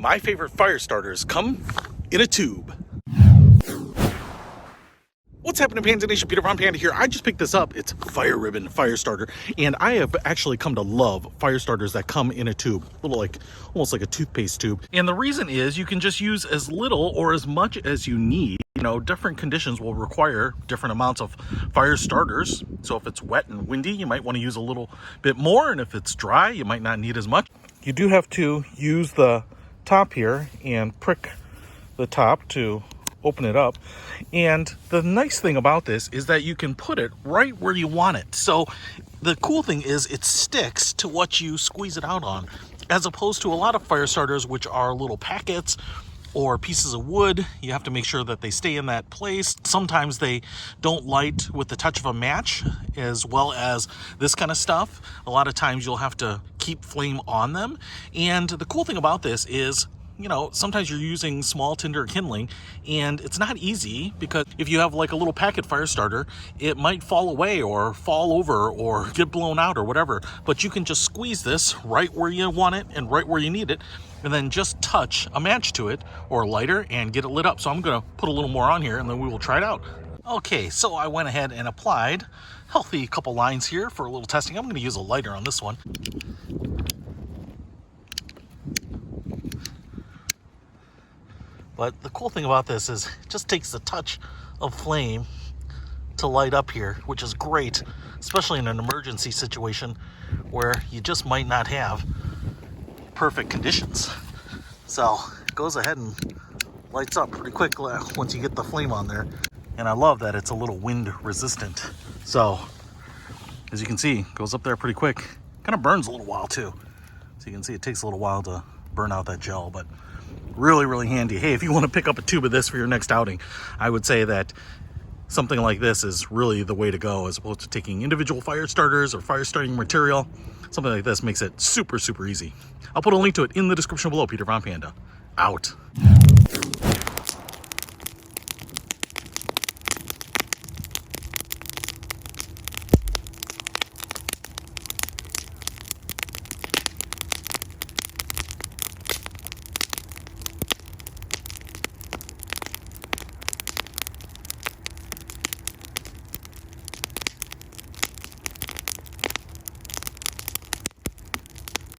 My favorite fire starters come in a tube. What's happening, Panda Nation? Peter from Panda here. I just picked this up. It's Fire Ribbon Fire Starter, and I have actually come to love fire starters that come in a tube, little like almost like a toothpaste tube. And the reason is you can just use as little or as much as you need. You know, different conditions will require different amounts of fire starters. So if it's wet and windy, you might want to use a little bit more, and if it's dry, you might not need as much. You do have to use the top here and prick the top to open it up. And the nice thing about this is that you can put it right where you want it. So the cool thing is it sticks to what you squeeze it out on, as opposed to a lot of fire starters, which are little packets or pieces of wood. You have to make sure that they stay in that place. Sometimes they don't light with the touch of a match, as well as this kind of stuff. A lot of times you'll have to keep flame on them. And the cool thing about this is, you know, sometimes you're using small tinder kindling and it's not easy, because if you have like a little packet fire starter, it might fall away or fall over or get blown out or whatever. But you can just squeeze this right where you want it and right where you need it, and then just touch a match to it or a lighter and get it lit up. So I'm gonna put a little more on here and then we will try it out. Okay, so I went ahead and applied healthy couple lines here for a little testing. I'm gonna use a lighter on this one. But the cool thing about this is it just takes a touch of flame to light up here, which is great, especially in an emergency situation where you just might not have perfect conditions. So it goes ahead and lights up pretty quick once you get the flame on there. And I love that it's a little wind resistant. So as you can see, it goes up there pretty quick. Kind of burns a little while too. So you can see it takes a little while to burn out that gel, but really handy. Hey, if you want to pick up a tube of this for your next outing, I would say that something like this is really the way to go, as opposed to taking individual fire starters or fire starting material. Something like this makes it super easy. I'll put a link to it in the description below. Peter von Panda, out.